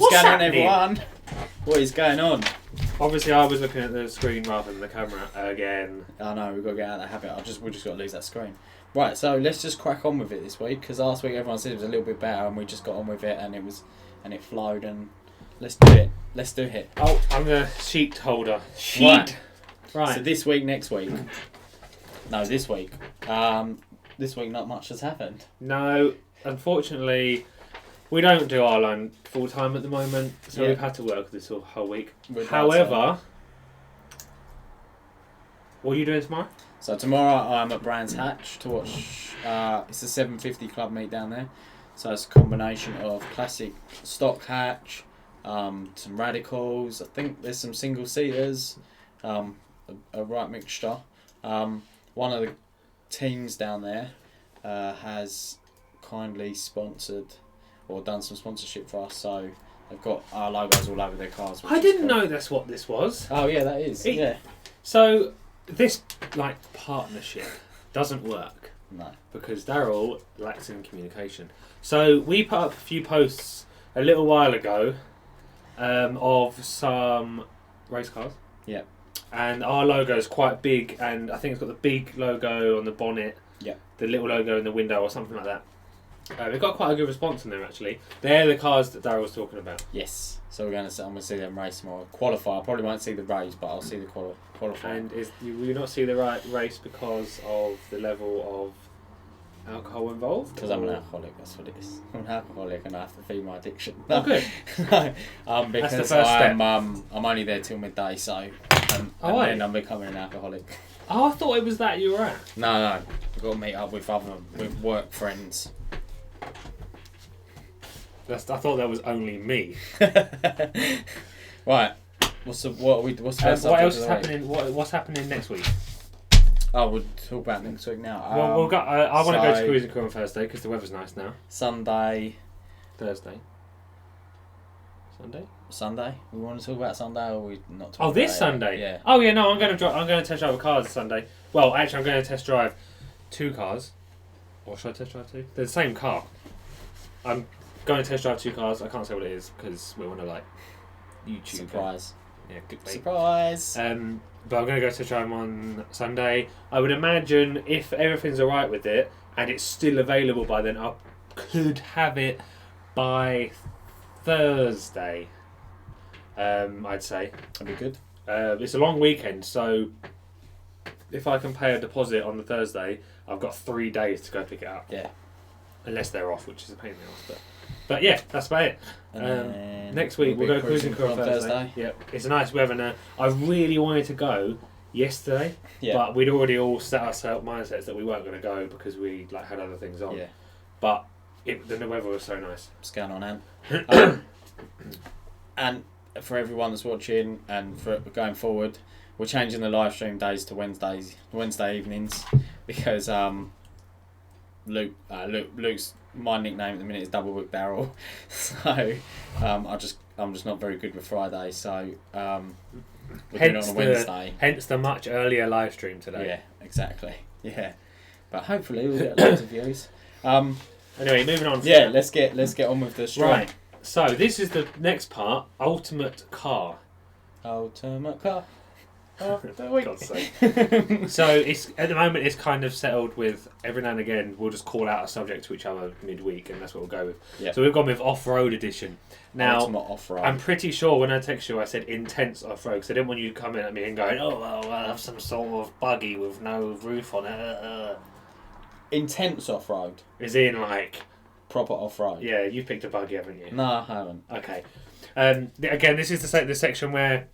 What's going on, everyone? What is going on? Obviously, I was looking at the screen rather than the camera again. I know, we've got to get out of that habit. We just got to lose that screen. Right, so let's just crack on with it this week, because last week everyone said it was a little bit better, and we just got on with it, and it flowed, and let's do it. Let's do it. Oh, I'm the sheet holder. Sheet. Right. So this week, next week. No, this week. This week, not much has happened. No, unfortunately, we don't do Rline full time at the moment, so we've had to work this whole week. However, what are you doing tomorrow? So tomorrow I'm at Brands Hatch to watch. It's a 750 club meet down there. So it's a combination of classic stock hatch, some radicals. I think there's some single seaters, a right mixture. One of the teams down there has kindly sponsored or done some sponsorship for us. So they've got our logos all over their cars. I didn't know that's what this was. Oh yeah, that is. Yeah. So this partnership doesn't work. No. Because Daryl lacks in communication. So we put up a few posts a little while ago of some race cars. Yeah. And our logo is quite big, and I think it's got the big logo on the bonnet. Yeah. The little logo in the window or something like that. We've got quite a good response on there actually. They're the cars that Daryl was talking about. Yes. So I'm going to see them race tomorrow. Qualify. I probably won't see the race, but I'll see the qualify. And will you not see the right race because of the level of alcohol involved? Because I'm an alcoholic, that's what it is. I'm an alcoholic and I have to feed my addiction. Oh, good. Because that's the first step. I'm only there till midday, so then I'm becoming an alcoholic. Oh, I thought it was that you were at. No, I've got to meet up with work friends. I thought that was only me. Right. What's the first what else is happening? What's happening next week? Oh, we'll talk about next week now. Well, we'll go. I want to go to Cruising Crew on Thursday because the weather's nice now. Thursday. Sunday. We want to talk about Sunday, or are we not? Oh, this Sunday. Yeah. Oh yeah, no, I'm going to test drive a car this Sunday. Well, actually, I'm going to test drive 2 cars. Or should I test drive 2? They're the same car. I'm going to test drive 2 cars. I can't say what it is because we want to YouTube. Surprise. Yeah, good bait. Surprise. But I'm going to go test drive them on Sunday. I would imagine if everything's alright with it and it's still available by then, I could have it by Thursday. I'd say. That'd be good. It's a long weekend, so if I can pay a deposit on the Thursday, I've got 3 days to go pick it up. Yeah. Unless they're off, which is a pain in the ass. But yeah, that's about it. Next week we'll go Cruising Crew on Thursday. Yep. It's a nice weather now. I really wanted to go yesterday, but we'd already all set ourselves mindsets that we weren't going to go because we had other things on. Yeah. But the weather was so nice. What's going on, Anne? And for everyone that's watching and for going forward, we're changing the live stream days to Wednesday evenings because Luke's my nickname at the minute is Double Book Daryl, so I'm just not very good with Friday, so we're doing it on a Wednesday. Hence the much earlier live stream today. Yeah, exactly. Yeah, but hopefully we'll get loads of views. Anyway, moving on. Yeah, let's get on with the stream. Right. So this is the next part. Ultimate car. Ultimate car. Oh, God's sake. So it's at the moment it's kind of settled with every now and again we'll just call out a subject to each other midweek and that's what we'll go with. Yeah. So we've gone with off-road edition. Now Ultimate off-road. I'm pretty sure when I text you I said intense off-road because I didn't want you to come in at me and going, oh well, I have some sort of buggy with no roof on it. Intense off-road. Is in proper off-road. Yeah, you picked a buggy, haven't you? No, I haven't. Okay. Again, this is the section where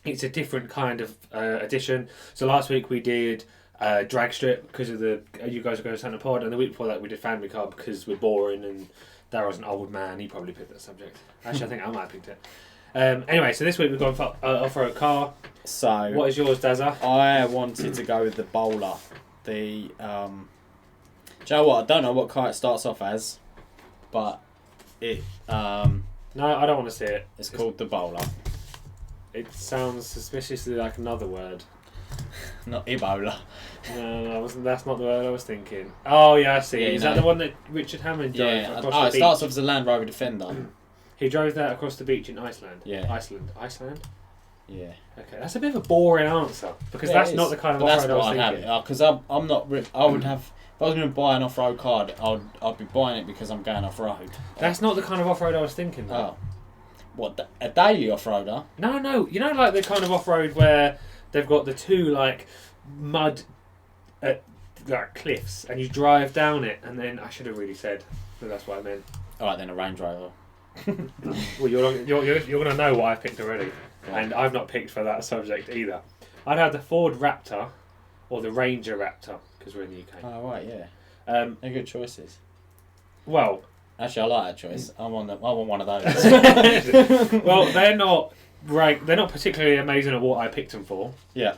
it's a different kind of edition. So last week we did drag strip because of you guys are going to Santa Pod, and the week before that we did family car because we're boring and Daryl's an old man. He probably picked that subject. Actually, I think I might have picked it. Anyway, so this week we've gone for off-road car. So what is yours, Dazza? I wanted to go with the bowler. Do you know what? I don't know what car it starts off as, but it no, I don't want to see it. It's called the bowler. It sounds suspiciously like another word. Not Ebola. No, that's not the word I was thinking. Oh yeah, I see. Is that the one that Richard Hammond drove across the beach? It starts off as a Land Rover Defender. He drove that across the beach in Iceland. Yeah. Iceland. Yeah. Okay, that's a bit of a boring answer because Yeah, that's it not is. the kind of But that's off-road I what was I'd thinking. have. Because I'm not. I would have. If I was going to buy an off-road card, I'd be buying it because I'm going off-road. That's not the kind of off-road I was thinking. Though. Oh. What, a daily off-roader? No. You know, like the kind of off-road where they've got the two like mud, like cliffs, and you drive down it, and then I should have really said, but that's what I meant. All right, then a Range Rover. Well, you're going to know what I picked already, Yeah. and I've not picked for that subject either. I'd have the Ford Raptor or the Ranger Raptor because we're in the UK. Oh right, yeah. They're good choices. Well, Actually, I like that choice. I want one of those. well, they're not ranked. They're not particularly amazing at what I picked them for. Yeah.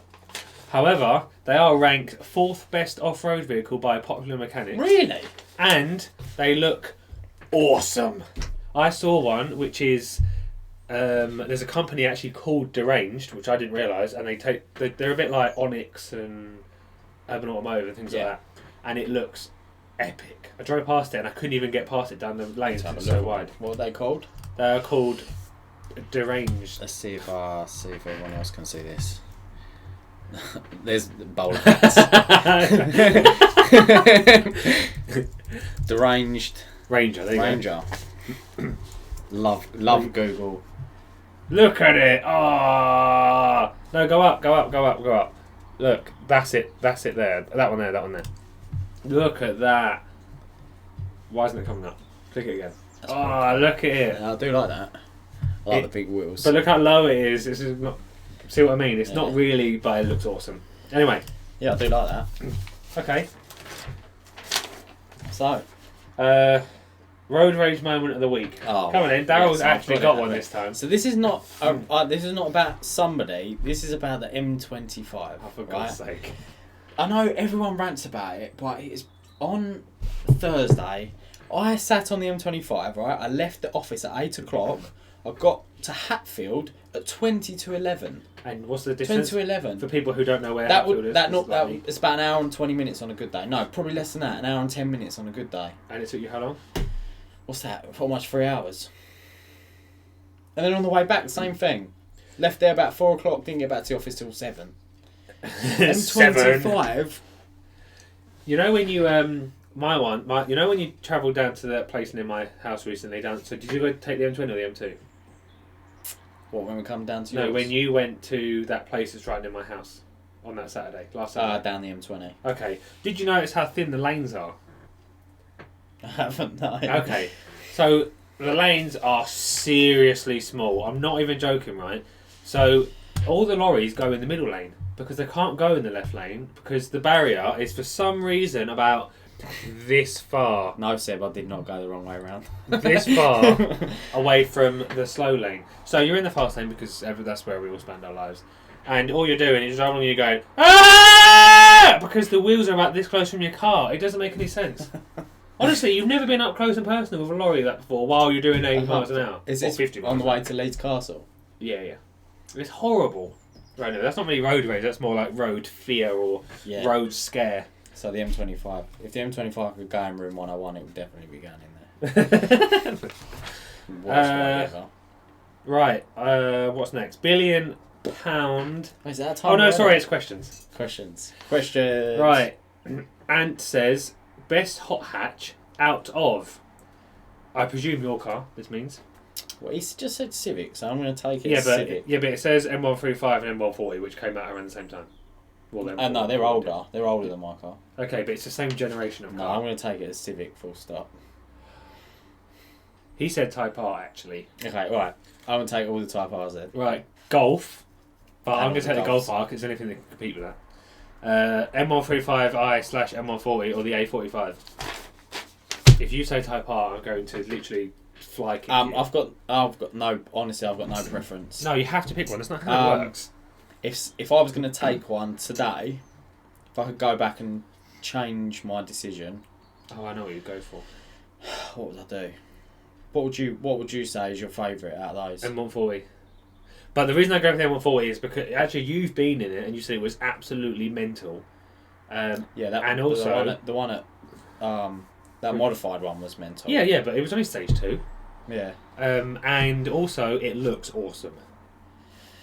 However, they are ranked 4th best off-road vehicle by Popular Mechanics. Really? And they look awesome. I saw one which is there's a company actually called Deranged, which I didn't realise, and they're a bit like Onyx and Urban Automotive and things like that, and it looks epic. I drove past it and I couldn't even get past it down the lanes because it's so wide. What are they called? They're called Deranged. Let's see if everyone else can see this. There's bowler hats. Deranged Ranger. There you Ranger. Love Google. Look at it! Ah! No, go up. Look, that's it there. That one there. Look at that. Why isn't it coming up? Click it again. Oh, look at it. Yeah, I do like that. I like the big wheels. But look how low it is. This is not. See what I mean? It's not really, but it looks awesome. Anyway. Yeah, I do like that. Okay. So. Road rage moment of the week. Oh, come on then. Daryl's yes, actually got one this time. So this is not. This is not about somebody. This is about the M25. Oh, for God's sake. I know everyone rants about it, but it is on Thursday. I sat on the M25. Right. I left the office at 8 o'clock. I got to Hatfield at 20 to 11. And what's the distance? 20 to 11. For people who don't know where That Hatfield would is. it's about an hour and 20 minutes on a good day. No, probably less than that. An hour and 10 minutes on a good day. And it took you how long? What's that? Almost 3 hours. And then on the way back, the same thing. Left there about 4 o'clock. Didn't get back to the office till 7. M25. You know when you you know when you travelled down to that place near my house recently so did you go take the M20 or the M2? What, when we come down to No, yours? when you went to that place that's right near my house on that last Saturday. Down the M20. Okay. Did you notice how thin the lanes are? I haven't, no. Okay. So the lanes are seriously small. I'm not even joking, right? So all the lorries go in the middle lane because they can't go in the left lane because the barrier is for some reason about this far. No, Seb, I did not go the wrong way around. This far away from the slow lane. So you're in the fast lane because that's where we all spend our lives. And all you're doing is driving and you're going, ah! Because the wheels are about this close from your car. It doesn't make any sense. Honestly, you've never been up close and personal with a lorry like that before while you're doing 80 miles an hour. Is this 50 miles on the way to Leeds Castle? Yeah. It's horrible. Right, no, that's not really road rage. That's more like road fear or road scare. So the M25. If the M25 could go in room 101, it would definitely be going in there. Worst way ever. Right. What's next? £1 billion. Is that a time? Oh no, sorry, it's questions. Questions. Right. Ant says best hot hatch out of. I presume your car. This means. Well, he's just said Civic, so I'm going to take it as Civic. But it says M135 and M140, which came out around the same time. Well, no, they're older. They're older than my car. Okay, but it's the same generation of car. No, I'm going to take it as Civic, full stop. He said Type R, actually. Okay, right. I'm going to take all the Type R's then. Right, Golf. But I'm going to take the Golf R because there's anything that can compete with that. M135i/M140 or the A45. If you say Type R, I'm going to literally fly kick you. I've got no preference. No, you have to pick one. That's not how it works. If I was going to take one today, if I could go back and change my decision. Oh, I know what you'd go for. What would I do? What would you say is your favourite out of those? M140. But the reason I go for the M140 is because actually you've been in it and you said it was absolutely mental. And also the one at that modified one was mental. Yeah, but it was only stage 2. Yeah. And also, it looks awesome.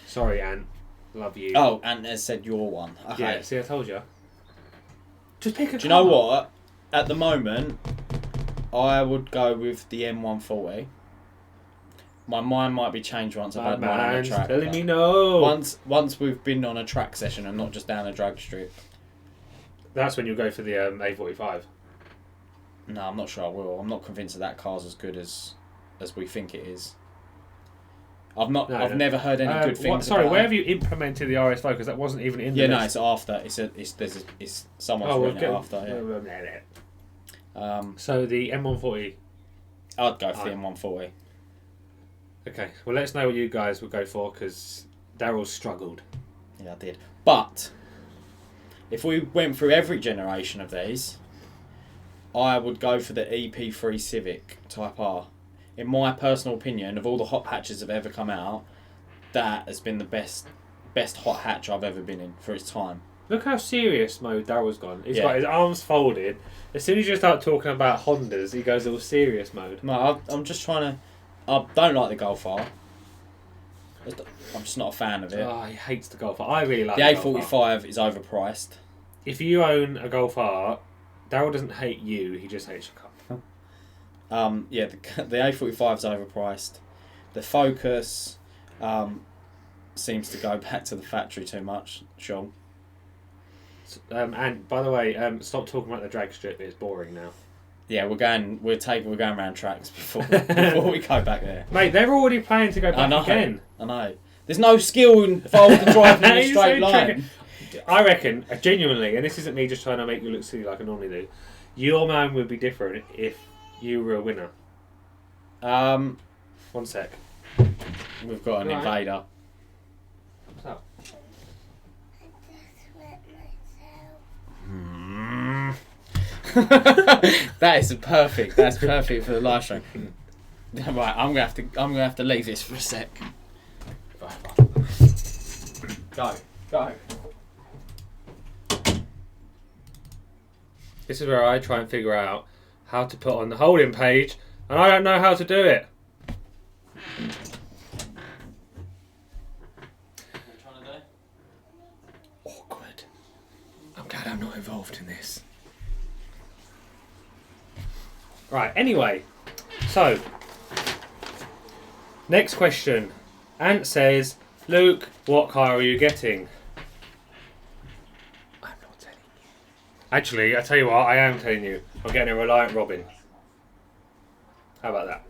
Sorry, Ant. Love you. Oh, and has said your one. Okay. Yeah, see, I told you. Just pick a car. Do you know what? At the moment, I would go with the M140. My mind might be changed once I've had mine on a track. Telling me no. Once we've been on a track session and not just down a drag strip. That's when you'll go for the A45. No, I'm not sure I will. I'm not convinced that car's as good as we think it is. I've never heard any good things. Sorry, about where it. have you implemented the RS5? Because that wasn't even in the Yeah, list. no, it's after. It's someone's written it after. Yeah. So the M140. I'd go for the M140. Okay, well, let us know what you guys would go for, because Daryl struggled. Yeah, I did. But if we went through every generation of these, I would go for the EP3 Civic Type R. In my personal opinion, of all the hot hatches that have ever come out, that has been the best hot hatch I've ever been in for its time. Look how serious mode Daryl's gone. He's got his arms folded. As soon as you start talking about Hondas, he goes all serious mode. No, I'm just trying to... I don't like the Golf R. I'm just not a fan of it. Oh, he hates the Golf R. I really like the the Golf A45 is overpriced. If you own a Golf R, Daryl doesn't hate you, he just hates your car. Yeah, the A45 is overpriced. The Focus seems to go back to the factory too much, Sean. And by the way, stop talking about the drag strip. It's boring now. Yeah, we're going around tracks before we go back there. Mate, they're already planning to go back again. I know. There's no skill involved in driving in a straight line. I reckon, genuinely, and this isn't me just trying to make you look silly like I normally do, your man would be different if you were a winner. 1 sec. We've got an invader. What's up? That's perfect for the live stream. Right, I'm gonna have to leave this for a sec. Go. This is where I try and figure out how to put on the holding page, and I don't know how to do it. What are you trying to do? Awkward. I'm glad I'm not involved in this. Right, anyway, so, next question. Ant says, Luke, what car are you getting? I'm not telling you. Actually, I tell you what, I am telling you. I'm getting a Reliant Robin. How about that?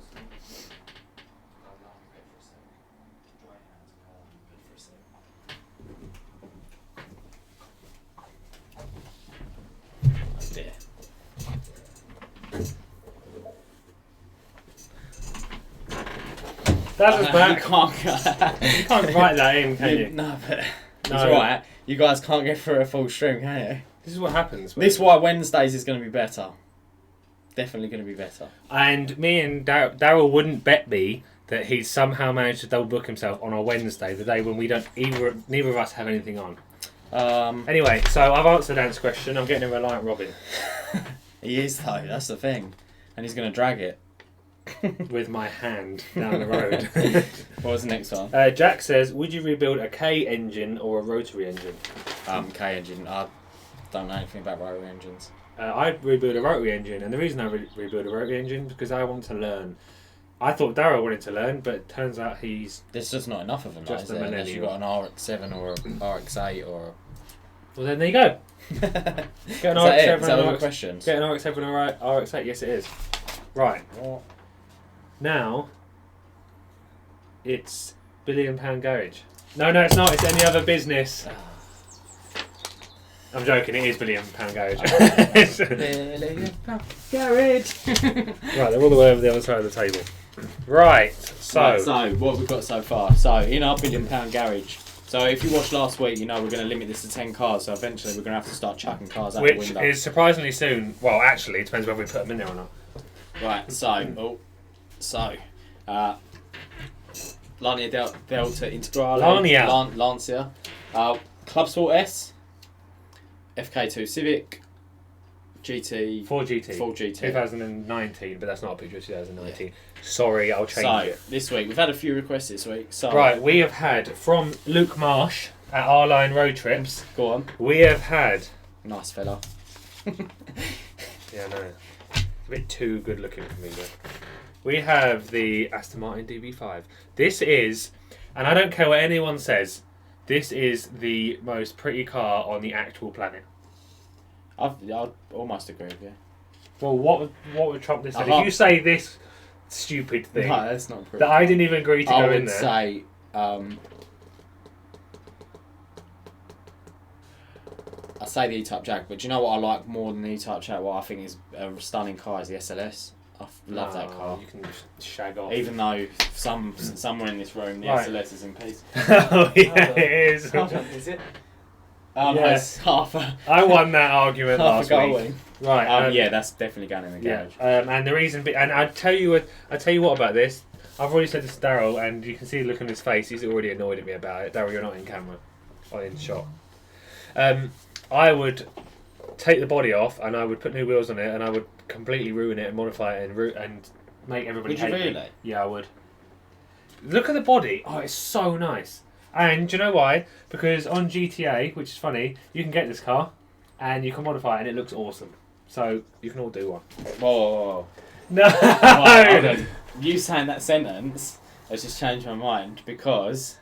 That was back. You can't write that in, can you? No, but it's alright. You guys can't get through a full stream, can you? This is what happens. This is why Wednesdays is going to be better. Definitely going to be better. And me and Daryl wouldn't bet me that he'd somehow managed to double book himself on a Wednesday, the day when we don't neither of us have anything on. Anyway, so I've answered Ant's question. I'm getting a Reliant Robin. He is though. That's the thing, and he's going to drag it. With my hand down the road. What was the next one? Jack says, would you rebuild a K engine or a rotary engine? K engine. I don't know anything about rotary engines. I'd rebuild a rotary engine, and the reason I rebuild a rotary engine is because I want to learn. I thought Daryl wanted to learn, but it turns out there's just not enough of them. Just though, unless you've got an RX-7 or an RX-8 or. Well, then there you go. Get an RX-7 and an questions? Get an RX-7 or RX-8. Yes, it is. Right. What? Now, it's £1 Billion Garage. No, it's not. It's any other business. I'm joking. It is £1 Billion Garage. Garage. Right, they're all the way over the other side of the table. Right. So what we've got so far. So in our £1 Billion garage. So if you watched last week, you know we're going to limit this to 10 cars. So eventually we're going to have to start chucking cars out the window. Which is surprisingly soon. Well, actually, it depends whether we put them in there or not. Right. Lania Delta Integrale. Lancia. Club Sport S. FK2 Civic. GT. Full GT. Full GT. 2019, but that's not a picture of 2019. Sorry, I'll change it. This week, we've had a few requests this week. So Right, we have had, from Luke Marsh at Rline Road Trips, Go on. we have had... Nice fella. Yeah, no. It's a bit too good looking for me, though. We have the Aston Martin DB5. This is, and I don't care what anyone says, this is the most pretty car on the actual planet. I'd almost agree with you. Well, what would trump this? If you say this stupid thing No, that's not pretty. that I didn't even agree to go in there. I say the E-Type Jag, but do you know what I like more than the E-Type Jag? What I think is a stunning car is the SLS. I love that car. You can just shag off. Even though somewhere in this room the SLS is in peace. Oh yeah, it is. Is it? No, it's half a. I won that argument half last a goal week. Right. Yeah, that's definitely going in the garage. And the reason, and I tell you what about this. I've already said this to Daryl, and you can see the look on his face. He's already annoyed at me about it. Daryl, you're not in camera, or in shot. I would take the body off, and I would put new wheels on it, and I would completely ruin it and modify it and make everybody Would you hate me. really? Yeah, I would. Look at the body. Oh, it's so nice. And do you know why? Because on GTA, which is funny, you can get this car, and you can modify it, and it looks awesome. So you can all do one. Whoa. No. Right, hold on. You saying that sentence has just changed my mind because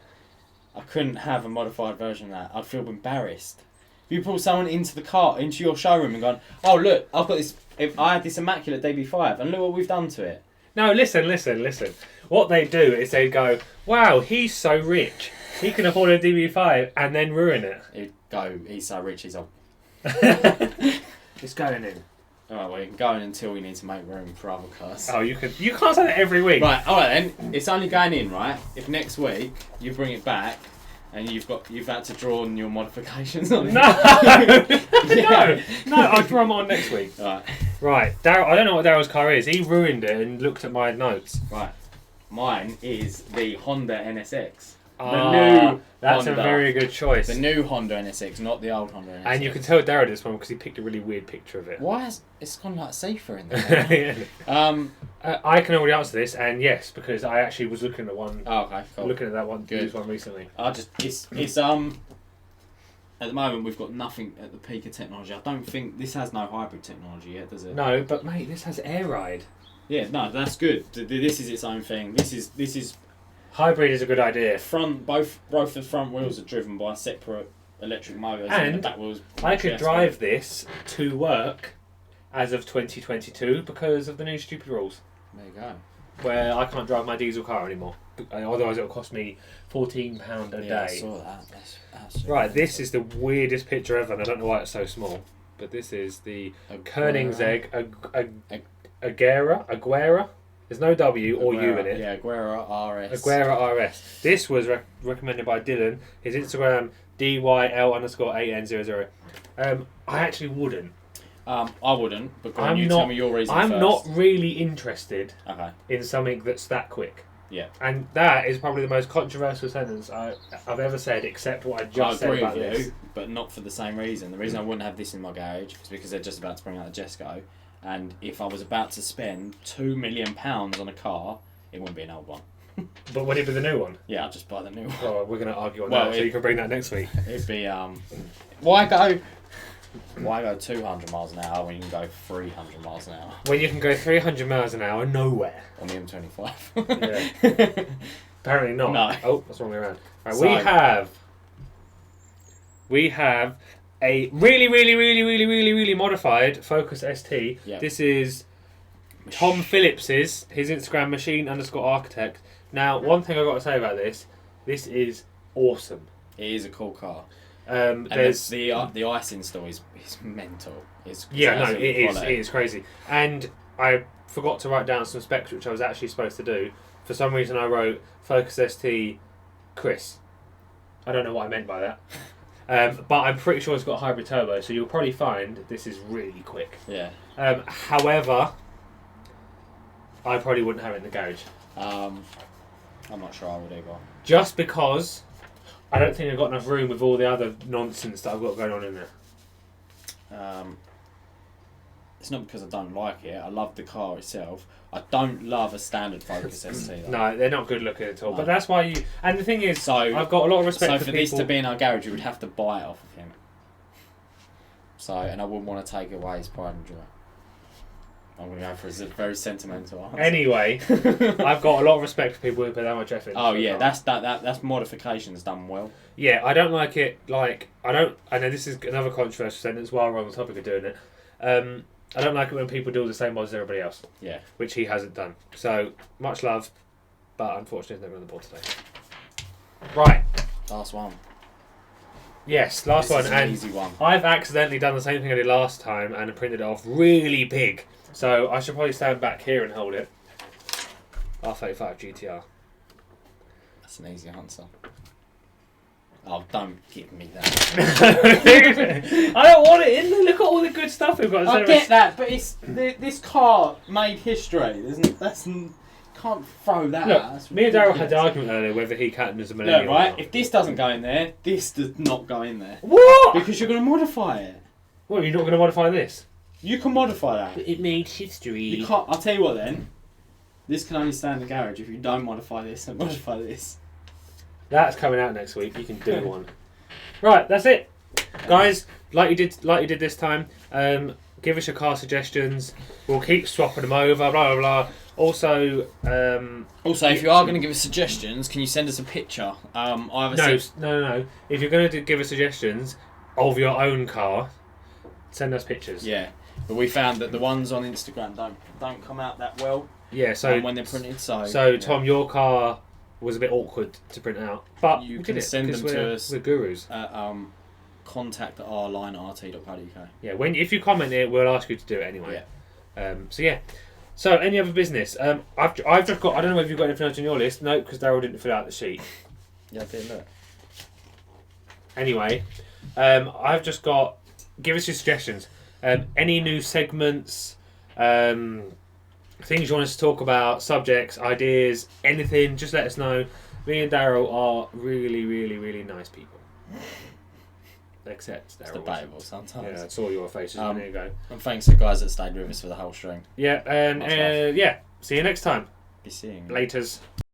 I couldn't have a modified version of that. I'd feel embarrassed. If you pull someone into your showroom and gone, oh look, I've got this. If I had this immaculate DB5, and look what we've done to it. No, listen. What they do is they go, wow, he's so rich. He can afford a DB5 and then ruin it. He'd go, he's so rich, he's old. It's going in. Alright, well, you can go in until we need to make room for other cars. Oh, you can't say that every week. Right, alright then. It's only going in, right? If next week you bring it back and you've had to draw on your modifications on it. No! No, I'll draw them on next week. Right, Daryl, I don't know what Daryl's car is. He ruined it and looked at my notes. Right. Mine is the Honda NSX. That's Honda. a very good choice. The new Honda NSX, not the old Honda NSX. And you can tell Daryl this one because he picked a really weird picture of it. Why is it's gone like safer in there? I can already answer this, and yes, because I actually was looking at one. Oh, okay, cool. Looking at that one, Good. used one recently. It's at the moment we've got nothing at the peak of technology. I don't think this has no hybrid technology yet, does it? No, but mate, this has air ride. Yeah, no, that's good. This is its own thing. This is hybrid is a good idea. Both the front wheels are driven by separate electric motors, and the back wheels. I could drive this to work as of 2022 because of the new stupid rules. There you go. Where I can't drive my diesel car anymore. Otherwise, it'll cost me £14 a day. I saw that. That's absolutely right, this is the weirdest picture ever, and I don't know why it's so small. But this is the Koenigsegg Aguera. There's no W or U in it. Yeah, Aguera RS. Aguera RS. This was recommended by Dylan. His Instagram DYL_8N00. I actually wouldn't. I wouldn't, but go on, tell me your reason I'm first. not really interested in something that's that quick. Yeah. And that is probably the most controversial sentence I've ever said, except what I just said about this. But not for the same reason. The reason I wouldn't have this in my garage is because they're just about to bring out the Jesco, and if I was about to spend £2 million on a car, it wouldn't be an old one. But would it be the new one? Yeah, I'll just buy the new one. Oh, we're going to argue on that, so you can bring that next week. It'd be why go 200 miles an hour when you can go 300 miles an hour? When you can go 300 miles an hour nowhere. On the M25. Yeah. Apparently not. No. Oh, that's the wrong way around. Right, So, we have a really modified Focus ST. Yep. This is Tom Phillips's, his Instagram machine_architect. Now, one thing I've got to say about this is awesome. It is a cool car. And there's the ice install is mental. It is crazy. And I forgot to write down some specs which I was actually supposed to do. For some reason I wrote Focus ST Chris. I don't know what I meant by that. But I'm pretty sure it's got a hybrid turbo, so you'll probably find this is really quick. Yeah. However, I probably wouldn't have it in the garage. I'm not sure I would either. Just because I don't think I've got enough room with all the other nonsense that I've got going on in there. it's not because I don't like it. I love the car itself. I don't love a standard Focus ST. Though. No, they're not good looking at all. No. But that's why you. And the thing is, So I've got a lot of respect so for for people. this to be in our garage, you would have to buy it off of him. So, and I wouldn't want to take away his pride and joy. I'm going to go for a very sentimental answer. Anyway, I've got a lot of respect for people who put that much effort into Oh a yeah, car. that's modifications done well. Yeah, I don't like it. Like I know this is another controversial sentence while we're on the topic of doing it. I don't like it when people do the same mods as everybody else. Yeah. Which he hasn't done. So much love, but unfortunately, he's never on the board today. Right. Last one. Yes, last This one, is an and easy one. I've accidentally done the same thing I did last time and printed it off really big. So I should probably stand back here and hold it. R35 GTR. That's an easy answer. Oh, don't give me that. I don't want it in there. Look at all the good stuff we've got. I get that, but it's this car made history. Can't throw that Look, out. That's me and Daryl ridiculous. had the argument earlier whether he counted as a Look, millennial. right? Or If this doesn't go in there, this does not go in there. what? Because you're going to modify it. Well, you're not going to modify this. You can modify that. It made history. You can't. I'll tell you what then. This can only stand in the garage if you don't modify this and modify this. That's coming out next week. You can do one. Right, that's it, guys. Like you did this time. Give us your car suggestions. We'll keep swapping them over. Blah blah blah. Also, if you are going to give us suggestions, can you send us a picture? No. If you're going to give us suggestions of your own car, send us pictures. Yeah, but we found that the ones on Instagram don't come out that well. Yeah. So when they're printed, so yeah. Tom, your car was a bit awkward to print out, but you we can did it send them 'cause to us we're gurus. at contact@rline.rt.co.uk. Yeah. If you comment it, we'll ask you to do it anyway. Yeah. So yeah. So any other business? I've just got. I don't know if you've got anything else on your list. No, because Daryl didn't fill out the sheet. Yeah, I did look. Anyway, I've just got. Give us your suggestions. Any new segments, things you want us to talk about, subjects, ideas, anything. Just let us know. Me and Daryl are really, really, really nice people. Except It's Daryl. debatable sometimes. Yeah, I saw your faces a minute ago. And thanks to the guys that stayed with us for the whole string. Yeah, and Much love. yeah. See you next time. Be seeing you. Laters.